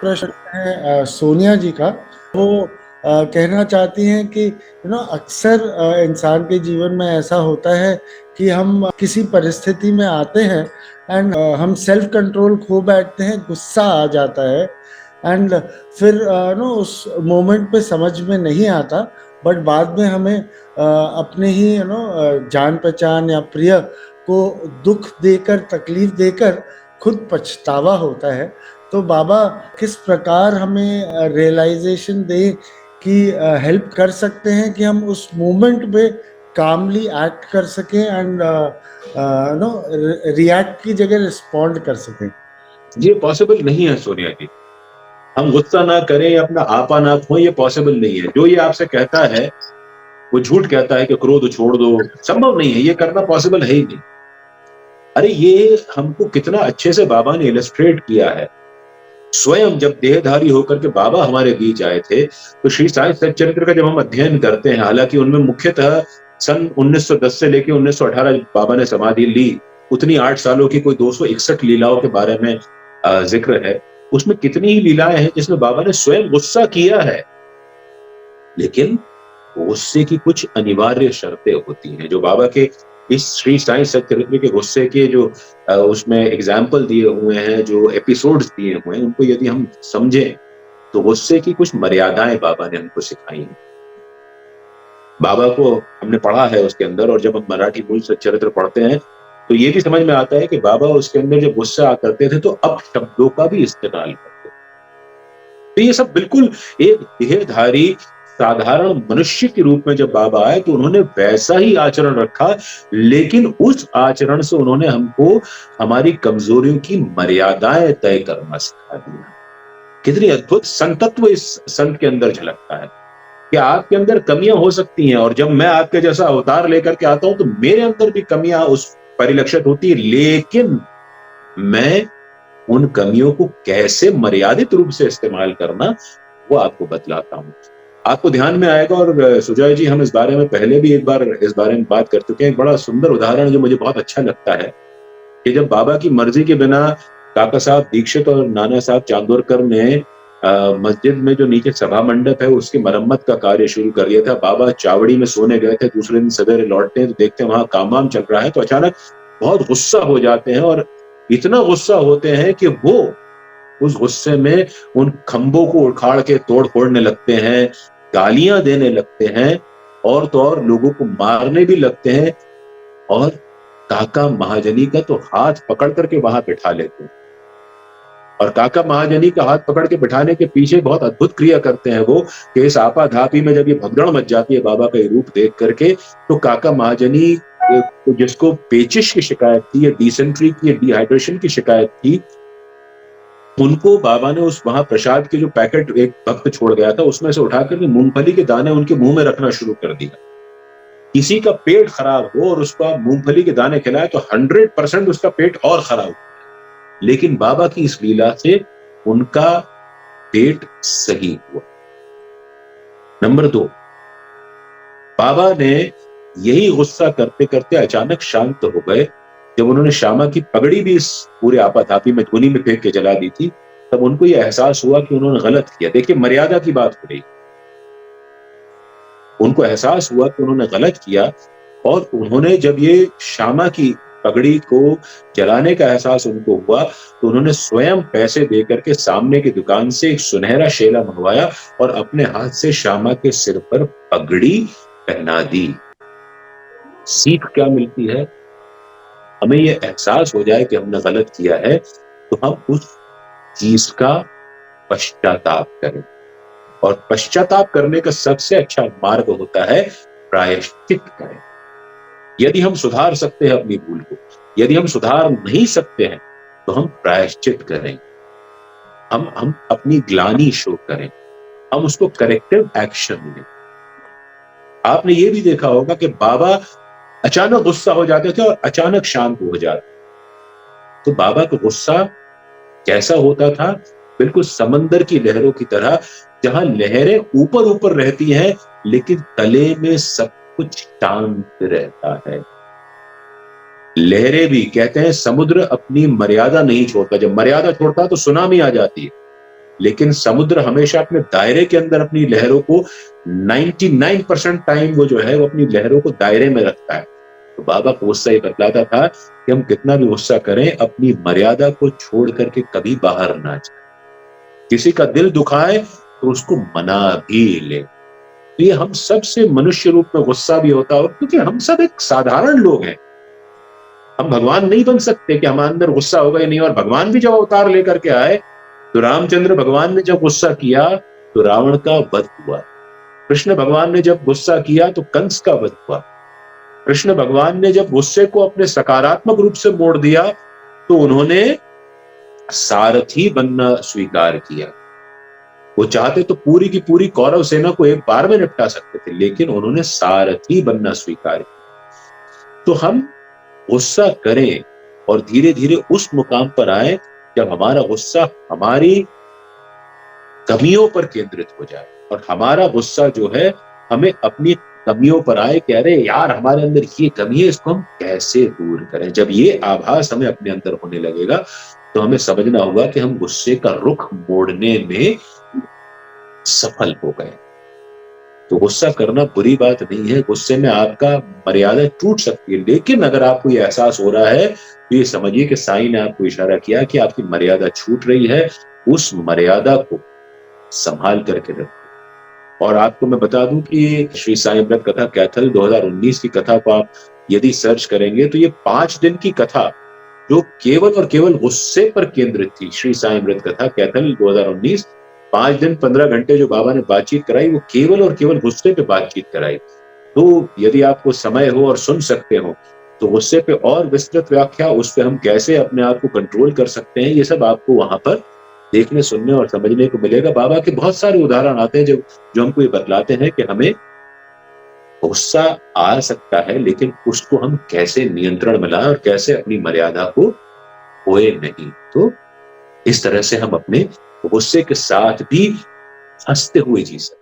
प्रश्न है सोनिया जी का। वो कहना चाहती हैं कि अक्सर इंसान के जीवन में ऐसा होता है कि हम किसी परिस्थिति में आते हैं एंड हम सेल्फ कंट्रोल खो बैठते हैं, गुस्सा आ जाता है एंड फिर उस मोमेंट पे समझ में नहीं आता, बट बाद में हमें अपने ही जान पहचान या प्रिय को दुख देकर, तकलीफ देकर खुद पछतावा होता है। तो बाबा किस प्रकार हमें रियलाइजेशन दे कि हेल्प कर सकते हैं कि हम उस मोमेंट पे कामली एक्ट कर सकें एंड नो रिएक्ट की जगह रिस्पॉन्ड कर सकें। ये पॉसिबल नहीं है सोनिया जी। हम गुस्सा ना करें या अपना आपा ना खो, ये पॉसिबल नहीं है। जो ये आपसे कहता है वो झूठ कहता है कि क्रोध छोड़ दो, संभव नहीं है, ये करना पॉसिबल है ही नहीं। अरे ये हमको कितना अच्छे से बाबा ने इलस्ट्रेट किया है। स्वयं जब देहधारी होकर के बाबा हमारे बीच आए थे, तो श्री साई सच्चरित्र का जब हम अध्ययन करते हैं, हालांकि उनमें मुख्यतः सन 1910 से लेकर 1918 बाबा ने समाधि ली, उतनी 8 सालों की कोई 261 लीलाओं के बारे में जिक्र है। उसमें कितनी ही लीलाएं हैं जिसमें बाबा ने स्वयं गुस्सा किया है, लेकिन गुस्से की कुछ अनिवार्य शर्तें होती हैं जो बाबा के इस श्री साई सच्चरित्र के गुस्से के जो उसमें एग्जाम्पल दिए हुए हैं, जो एपिसोड्स दिए हुए हैं, उनको यदि हम समझें तो गुस्से की कुछ मर्यादाएं बाबा ने हमको सिखाई हैं। बाबा को हमने पढ़ा है उसके अंदर, और जब हम मराठी मूल सच्चरित्र पढ़ते हैं तो ये भी समझ में आता है कि बाबा उसके अंदर जब गुस्सा करते थे तो अब शब्दों का भी इस्तेमाल करते थे। तो ये सब बिल्कुल एक देहधारी साधारण मनुष्य के रूप में जब बाबा आए तो उन्होंने वैसा ही आचरण रखा, लेकिन उस आचरण से उन्होंने हमको हमारी कमजोरियों की मर्यादाएं तय करना सिखा दिया। कितनी अद्भुत संतत्व इस संत के अंदर झलकता है कि आपके अंदर कमियां हो सकती हैं, और जब मैं आपके जैसा अवतार लेकर के आता हूं तो मेरे अंदर भी कमियां उस परिलक्षित होती है, लेकिन मैं उन कमियों को कैसे मर्यादित रूप से इस्तेमाल करना वो आपको बतलाता हूं। आपको ध्यान में आएगा, और सुजय जी हम इस बारे में पहले भी एक बार इस बारे में बात कर चुके हैं। एक बड़ा सुंदर उदाहरण जो मुझे बहुत अच्छा लगता है कि जब बाबा की मर्जी के बिना काका साहब दीक्षित और नाना साहब चांदोरकर ने मस्जिद में जो नीचे सभा मंडप है उसकी मरम्मत का कार्य शुरू कर दिया था। बाबा चावड़ी में सोने गए थे, दूसरे दिन सवेरे लौटते हैं तो देखते हैं वहां काम वाम चल रहा है, तो अचानक बहुत गुस्सा हो जाते हैं, और इतना गुस्सा होते हैं कि वो उस गुस्से में उन खंभों को उखाड़ के तोड़ फोड़ने लगते हैं, गालियां देने लगते हैं, और तो और लोगों को मारने भी लगते हैं, और काका महाजनी का तो हाथ पकड़ करके वहां बिठा लेते हैं। और काका महाजनी का हाथ पकड़ के बिठाने के पीछे बहुत अद्भुत क्रिया करते हैं वो, कि इस आपाधापी में जब ये भगदड़ मच जाती है बाबा का ये रूप देख करके, तो काका महाजनी जिसको पेचिश की शिकायत थी या डिसेंट्री की या डिहाइड्रेशन की शिकायत थी, उनको बाबा ने उस वहां प्रसाद के जो पैकेट एक भक्त छोड़ गया था उसमें से उठाकर मूंगफली के दाने उनके मुंह में रखना शुरू कर दिया। किसी का पेट खराब हो और उसका मूंगफली के दाने खिलाए तो 100% उसका पेट और खराब, लेकिन बाबा की इस लीला से उनका पेट सही हुआ। नंबर 2, बाबा ने यही गुस्सा करते करते अचानक शांत हो गए जब उन्होंने श्यामा की पगड़ी भी इस पूरे आपाधापी में धुनी में फेंक के जला दी थी। तब उनको यह एहसास हुआ कि उन्होंने गलत किया। देखिए मर्यादा की बात हो रही, उनको एहसास हुआ कि उन्होंने गलत किया, और उन्होंने जब ये श्यामा की पगड़ी को जलाने का एहसास उनको हुआ तो उन्होंने स्वयं पैसे देकर के सामने की दुकान से एक सुनहरा शेला मंगवाया और अपने हाथ से श्यामा के सिर पर पगड़ी पहना दी। सीख क्या मिलती है? हमें यह एहसास हो जाए कि हमने गलत किया है तो हम उस चीज का पश्चाताप करें, और पश्चाताप करने का सबसे अच्छा मार्ग होता है प्रायश्चित करें। यदि हम सुधार सकते हैं अपनी भूल को, यदि हम सुधार नहीं सकते हैं तो हम प्रायश्चित करें, हम अपनी ग्लानि शो करें, हम उसको करेक्टिव एक्शन लें। आपने ये भी देखा होगा कि बाबा अचानक गुस्सा हो जाते थे और अचानक शांत हो जाते। तो बाबा का गुस्सा कैसा होता था? बिल्कुल समंदर की लहरों की तरह, जहां लहरें ऊपर ऊपर रहती हैं लेकिन तले में सब कुछ शांत रहता है। लहरें भी कहते हैं समुद्र अपनी मर्यादा नहीं छोड़ता, जब मर्यादा छोड़ता है तो सुनामी आ जाती है। लेकिन समुद्र हमेशा अपने दायरे के अंदर अपनी लहरों को 99% टाइम वो जो है वो अपनी लहरों को दायरे में रखता है। तो बाबा को गुस्सा ये बतलाता था कि हम कितना भी गुस्सा करें, अपनी मर्यादा को छोड़ करके कभी बाहर ना जाए। किसी का दिल दुखाए तो उसको मना भी ले। तो ये हम सब से मनुष्य रूप में गुस्सा भी होता है, क्योंकि हम सब एक साधारण लोग हैं। हम भगवान नहीं बन सकते कि हमारे अंदर गुस्सा होगा या नहीं। और भगवान भी जब अवतार लेकर के आए तो रामचंद्र भगवान ने जब गुस्सा किया तो रावण का वध हुआ। कृष्ण भगवान ने जब गुस्सा किया तो कंस का वध हुआ। कृष्ण भगवान ने जब गुस्से को अपने सकारात्मक रूप से मोड़ दिया तो उन्होंने सारथी बनना स्वीकार किया। वो चाहते तो पूरी की पूरी कौरव सेना को एक बार में निपटा सकते थे, लेकिन उन्होंने सारथी बनना स्वीकार किया। तो हम गुस्सा करें और धीरे धीरे उस मुकाम पर आए जब हमारा गुस्सा हमारी कमियों पर केंद्रित हो जाए और हमारा गुस्सा जो है हमें अपनी कमियों पर आए कि अरे यार हमारे अंदर ये कमी है, इसको हम कैसे दूर करें। जब ये आभास हमें अपने अंदर होने लगेगा तो हमें समझना होगा कि हम गुस्से का रुख मोड़ने में सफल हो गए। तो गुस्सा करना बुरी बात नहीं है, गुस्से में आपका मर्यादा टूट सकती है, लेकिन अगर आपको ये एहसास हो रहा है तो ये समझिए कि साईं ने आपको इशारा किया कि आपकी मर्यादा छूट रही है। उस मर्यादा को संभाल करके रखो। और आपको मैं बता दूं कि श्री साईं अमृत कथा कैथल 2019 की कथा को आप यदि सर्च करेंगे तो ये 5 दिन की कथा जो केवल और केवल गुस्से पर केंद्रित थी। श्री साईं अमृत कथा कैथल 2019 5 दिन 15 घंटे जो बाबा ने बातचीत कराई वो केवल और केवल गुस्से पे बातचीत कराई। तो यदि आपको समय हो और सुन सकते हो तो गुस्से पे और विस्तृत व्याख्या, उस पे हम कैसे अपने आप को कंट्रोल कर सकते हैं, ये सब आपको वहां पर देखने सुनने और समझने को मिलेगा। बाबा के बहुत सारे उदाहरण आते हैं जो हमको ये बतलाते हैं कि हमें गुस्सा आ सकता है, लेकिन उसको हम कैसे नियंत्रण में लाएं और कैसे अपनी मर्यादा को खोए नहीं। तो इस तरह से हम अपने गुस्से के साथ भी हंसते हुए जी सकते।